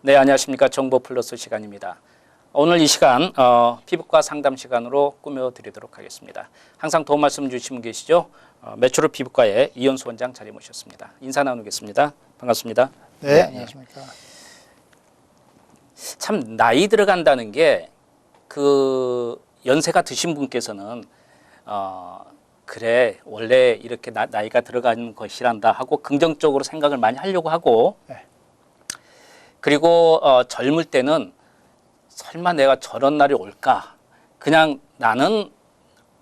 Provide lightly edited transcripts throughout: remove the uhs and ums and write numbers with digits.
네, 안녕하십니까. 정보 플러스 시간입니다. 오늘 이 시간 피부과 상담 시간으로 꾸며드리도록 하겠습니다. 항상 도움 말씀 주시면 계시죠. 메트로 피부과의 이현수 원장 자리 모셨습니다. 인사 나누겠습니다. 반갑습니다. 네, 안녕하십니까. 참 나이 들어간다는 게 그 연세가 드신 분께서는 그래 원래 이렇게 나이가 들어가는 것이란다 하고 긍정적으로 생각을 많이 하려고 하고 네. 그리고 젊을 때는 설마 내가 저런 날이 올까? 그냥 나는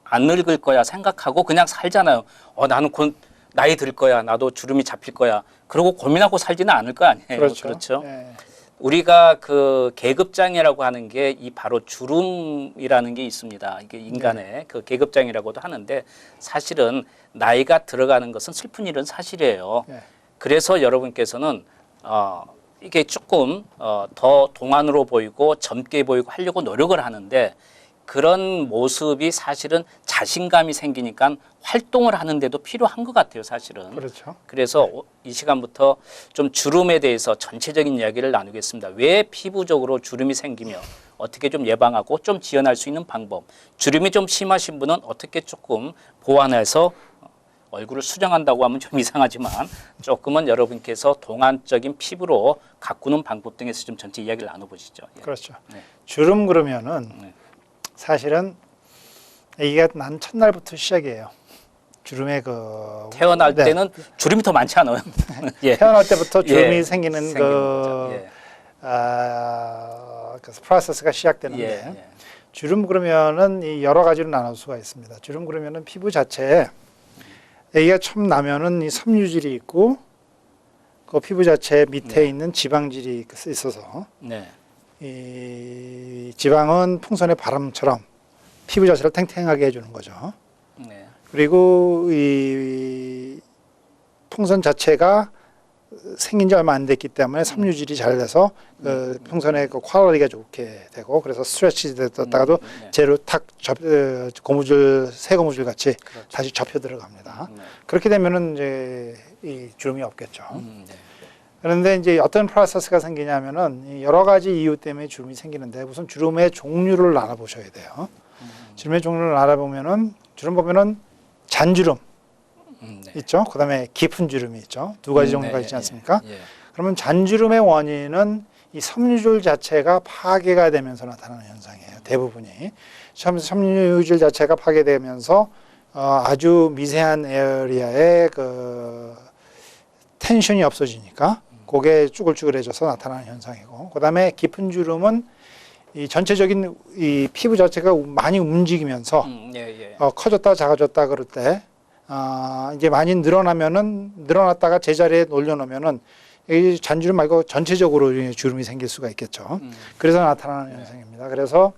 안 늙을 거야 생각하고 그냥 살잖아요. 나는 곧 나이 들 거야. 나도 주름이 잡힐 거야. 그러고 고민하고 살지는 않을 거 아니에요. 그렇죠. 네. 우리가 그 계급장애라고 하는 게 이 바로 주름이라는 게 있습니다. 이게 인간의 그 계급장애라고도 하는데 사실은 나이가 들어가는 것은 슬픈 일은 사실이에요. 네. 그래서 여러분께서는 이게 조금 더 동안으로 보이고 젊게 보이고 하려고 노력을 하는데 그런 모습이 사실은 자신감이 생기니까 활동을 하는데도 필요한 것 같아요, 사실은. 그렇죠. 그래서 이 시간부터 좀 주름에 대해서 전체적인 이야기를 나누겠습니다. 왜 피부적으로 주름이 생기며 어떻게 좀 예방하고 좀 지연할 수 있는 방법, 주름이 좀 심하신 분은 어떻게 조금 보완해서 얼굴을 수정한다고 하면 좀 이상하지만 조금은 여러분께서 동안적인 피부로 가꾸는 방법 등에서 좀 전체 이야기를 나눠보시죠. 예. 그렇죠. 네. 주름 그러면은 네. 사실은 이게 난 첫날부터 시작이에요. 주름의 태어날 네. 때는 주름이 더 많지 않아요? 예. 태어날 때부터 주름이 예. 생기는 거죠. 예. 그래서 프로세스가 시작되는데 예. 주름 그러면은 이 여러 가지로 나눌 수가 있습니다. 주름 그러면은 피부 자체에 애기가 처음 나면은 이 섬유질이 있고 그 피부 자체 밑에 네. 있는 지방질이 있어서 네. 이 지방은 풍선의 바람처럼 피부 자체를 탱탱하게 해주는 거죠. 네. 그리고 이 풍선 자체가 생긴 지 얼마 안 됐기 때문에 섬유질이 잘 돼서 그 풍선의 그 퀄리티가 좋게 되고 그래서 스트레치 됐다가도 네. 재로 탁 고무줄 새 고무줄 같이 그렇죠. 다시 접혀 들어갑니다. 네. 그렇게 되면은 이제 이 주름이 없겠죠. 네. 그런데 이제 어떤 프로세스가 생기냐면은 이 여러 가지 이유 때문에 주름이 생기는데 우선 주름의 종류를 알아보셔야 돼요. 주름의 종류를 알아보면은 주름 보면은 잔주름 네. 있죠. 그다음에 깊은 주름이 있죠. 두 가지 종류가 있지 않습니까? 예. 그러면 잔주름의 원인은 이 섬유질 자체가 파괴가 되면서 나타나는 현상이에요. 대부분이 섬유질 자체가 파괴되면서 아주 미세한 에어리아에 그 텐션이 없어지니까 그게 쭈글쭈글해져서 나타나는 현상이고, 그다음에 깊은 주름은 이 전체적인 이 피부 자체가 많이 움직이면서 커졌다 작아졌다 그럴 때 이제 많이 늘어났다가 제자리에 올려놓으면은 이 잔주름 말고 전체적으로 주름이 생길 수가 있겠죠. 그래서 나타나는 현상입니다. 그래서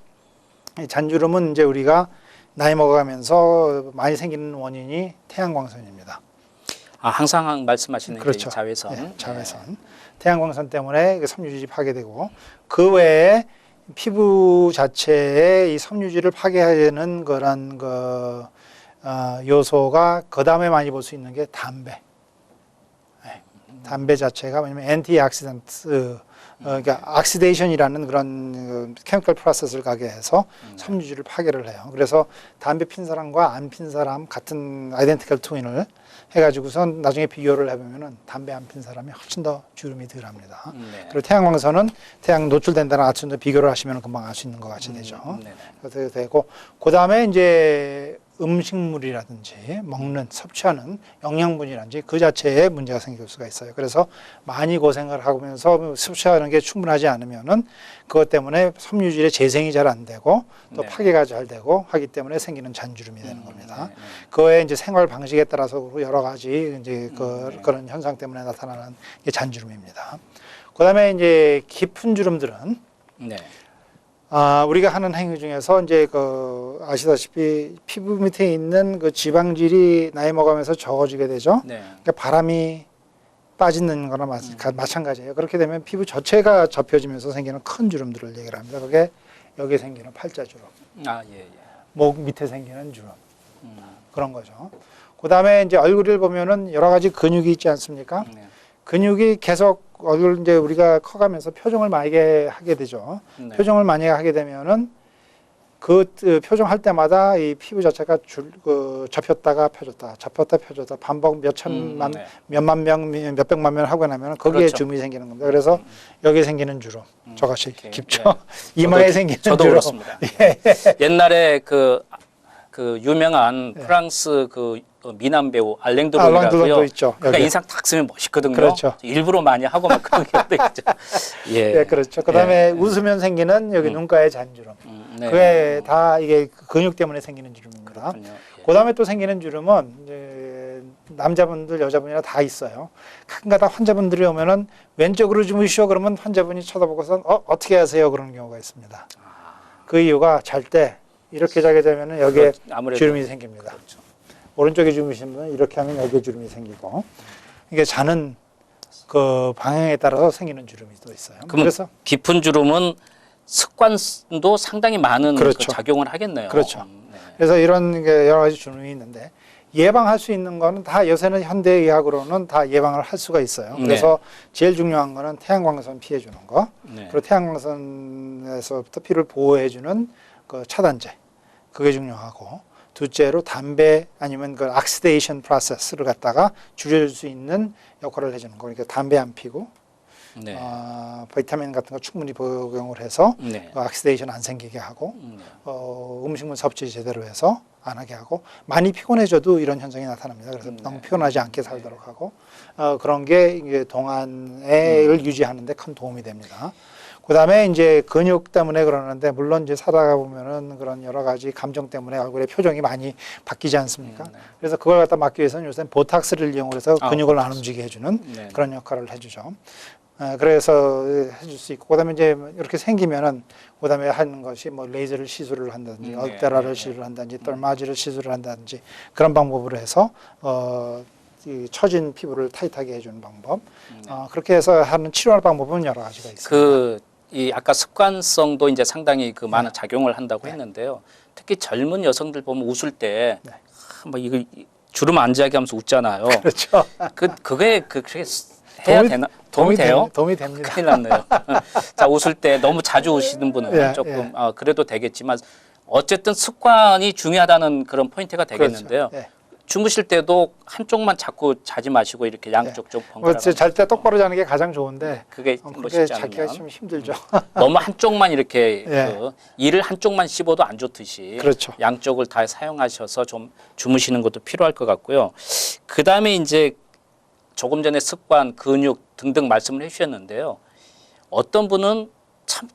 이 잔주름은 이제 우리가 나이 먹어가면서 많이 생기는 원인이 태양광선입니다. 항상 말씀하시는 그렇죠. 게 자외선. 네, 자외선. 태양광선 때문에 섬유질이 파괴되고 그 외에 피부 자체에 이 섬유질을 파괴하는 그런 요소가 그 다음에 많이 볼 수 있는 게 담배. 네. 담배 자체가 왜냐면 엔티악시던트 그러니까 악시데이션이라는 그런 케미컬 프로세스를 가게 해서 섬유질을 파괴를 해요. 그래서 담배 핀 사람과 안 핀 사람 같은 아이덴티컬 트윈을 해가지고선 나중에 비교를 해보면은 담배 안 핀 사람이 훨씬 더 주름이 덜합니다. 그리고 태양광선은 태양 노출된다는 아침도 비교를 하시면 금방 알 수 있는 것 같이 되죠. 그래서 되고 그 다음에 이제 음식물이라든지 먹는 섭취하는 영양분이라든지 그 자체에 문제가 생길 수가 있어요. 그래서 많이 고생을 하면서 섭취하는 게 충분하지 않으면은 그것 때문에 섬유질의 재생이 잘 안 되고 또 파괴가 잘 되고 하기 때문에 생기는 잔주름이 되는 겁니다. 그거의 이제 생활 방식에 따라서 여러 가지 이제 그런 현상 때문에 나타나는 게 잔주름입니다. 그다음에 이제 깊은 주름들은 우리가 하는 행위 중에서 이제 아시다시피 피부 밑에 있는 그 지방질이 나이 먹으면서 적어지게 되죠. 그러니까 바람이 빠지는 거나 마찬가지예요. 그렇게 되면 피부 전체가 접혀지면서 생기는 큰 주름들을 얘기를 합니다. 그게 여기 생기는 팔자주름, 목 밑에 생기는 주름, 그런 거죠. 그 다음에 이제 얼굴을 보면은 여러 가지 근육이 있지 않습니까? 근육이 계속 얼굴 이제 우리가 커가면서 표정을 만약에 하게 되죠. 네. 표정을 만약에 하게 되면은 그 표정 할 때마다 이 피부 자체가 접혔다가 펴졌다, 접혔다 펴졌다 반복 네. 몇만 명, 몇백만 명 하고 나면 거기에 그렇죠. 주름이 생기는 겁니다. 그래서 여기 생기는 주름, 저것이 이렇게, 깊죠. 예. 이마에 생기는 저도 주름. 그렇습니다. 옛날에 그 유명한 예. 프랑스 그 미남 배우 알랭 알랭드롱이라고요. 드론도 있죠. 그러니까 여기. 인상 탁 쓰면 멋있거든요. 그렇죠. 일부러 많이 하고 막 그런 게 있죠. 예. 예, 그렇죠. 그다음에 예. 웃으면 생기는 여기 눈가의 잔주름. 네. 그게 다 이게 근육 때문에 생기는 주름입니다. 그렇군요. 예. 그다음에 또 생기는 주름은 이제 남자분들, 여자분이나 다 있어요. 가끔가다 환자분들이 오면은 왼쪽으로 주무시오 그러면 환자분이 쳐다보고서 어떻게 하세요 그러는 경우가 있습니다. 그 이유가 잘 때 이렇게 자게 되면은 여기에 아무래도 주름이 생깁니다. 그렇죠. 오른쪽에 주무시는 분은 이렇게 하면 여기에 주름이 생기고 이게 자는 그 방향에 따라서 생기는 주름이 또 있어요. 그래서 깊은 주름은 습관도 상당히 많은 그 그렇죠. 작용을 하겠네요. 그렇죠. 네. 그래서 이런 게 여러 가지 주름이 있는데 예방할 수 있는 거는 다 요새는 현대 의학으로는 다 예방을 할 수가 있어요. 그래서 제일 중요한 거는 태양광선 피해 주는 거. 네. 그리고 태양광선에서부터 피를 보호해 주는 그 차단제. 그게 중요하고 둘째로 담배 아니면 그 악시데이션 프로세스를 갖다가 줄여줄 수 있는 역할을 해주는 거. 그러니까 담배 안 피고 네. 비타민 같은 거 충분히 복용을 해서 네. 악시데이션 안 생기게 하고 네. 음식물 섭취 제대로 해서 안 하게 하고 많이 피곤해져도 이런 현상이 나타납니다. 그래서 너무 피곤하지 않게 살도록 하고 그런 게 이제 동안을 유지하는 데 큰 도움이 됩니다. 그다음에 이제 근육 때문에 그러는데 물론 이제 살아가 보면은 그런 여러 가지 감정 때문에 얼굴의 표정이 많이 바뀌지 않습니까? 네. 그래서 그걸 갖다 막기 위해서는 요새 보탁스를 이용해서 근육을 안 움직이게 해주는 네. 그런 역할을 해주죠. 그래서 해줄 수 있고 그다음에 이제 이렇게 생기면은 그다음에 하는 것이 뭐 레이저를 시술을 한다든지 얼테라를 시술을 한다든지 덜마지를 시술을 한다든지 그런 방법으로 해서 이 처진 피부를 타이트하게 해주는 방법 그렇게 해서 하는 치료할 방법은 여러 가지가 있습니다. 이 아까 습관성도 이제 상당히 그 많은 작용을 한다고 했는데요. 특히 젊은 여성들 보면 웃을 때 뭐 이거 주름 안 자게 하면서 웃잖아요. 그렇죠. 그게 그렇게 해야 되나? 도움이 돼요? 도움이 됩니다. 큰일 났네요. 자, 웃을 때 너무 자주 웃으시는 분은 조금 그래도 되겠지만 어쨌든 습관이 중요하다는 그런 포인트가 되겠는데요. 그렇죠. 주무실 때도 한쪽만 자꾸 자지 마시고 이렇게 양쪽 좀 번갈아. 잘 때 똑바로 자는 게 가장 좋은데 그게 그게 멋있지 자기가 않으면 좀 힘들죠. 너무 한쪽만 이렇게 예. 이를 한쪽만 씹어도 안 좋듯이 그렇죠. 양쪽을 다 사용하셔서 좀 주무시는 것도 필요할 것 같고요. 그 다음에 이제 조금 전에 습관, 근육 등등 말씀을 해주셨는데요. 어떤 분은 참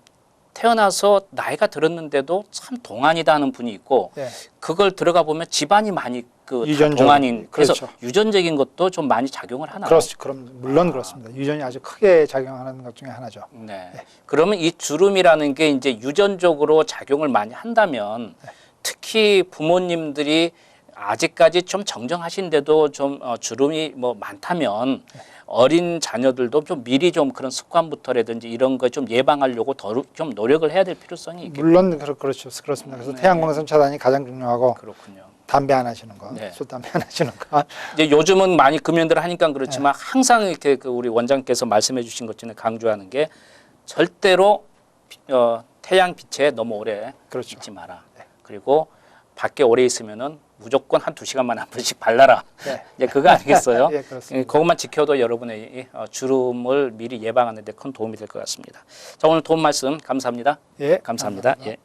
태어나서 나이가 들었는데도 참 동안이다 하는 분이 있고 예. 그걸 들어가 보면 집안이 많이 그 유전적, 동안인 그래서 그렇죠. 유전적인 것도 좀 많이 작용을 하나요? 그럼 물론 그렇습니다. 유전이 아주 크게 작용하는 것 중에 하나죠. 네. 그러면 이 주름이라는 게 이제 유전적으로 작용을 많이 한다면 특히 부모님들이 아직까지 좀 정정하신데도 좀 주름이 뭐 많다면 어린 자녀들도 좀 미리 좀 그런 습관부터라든지 이런 거 좀 예방하려고 좀 노력을 해야 될 필요성이 있겠죠. 물론 그렇습니다. 그래서 태양광선 차단이 가장 중요하고 그렇군요. 담배 안 하시는 거, 술 담배 안 하시는 거. 이제 요즘은 많이 금연들 하니까 그렇지만 항상 이렇게 그 우리 원장께서 말씀해주신 것처럼 강조하는 게 절대로 태양 빛에 너무 오래 그렇죠. 있지 마라. 그리고 밖에 오래 있으면은 무조건 한 2시간만 한 번씩 발라라. 이제 그거 아니겠어요? 예, 그렇습니다. 그것만 지켜도 여러분의 주름을 미리 예방하는 데 큰 도움이 될 것 같습니다. 자, 오늘 도움 말씀 감사합니다. 예, 감사합니다. 감사합니다. 예.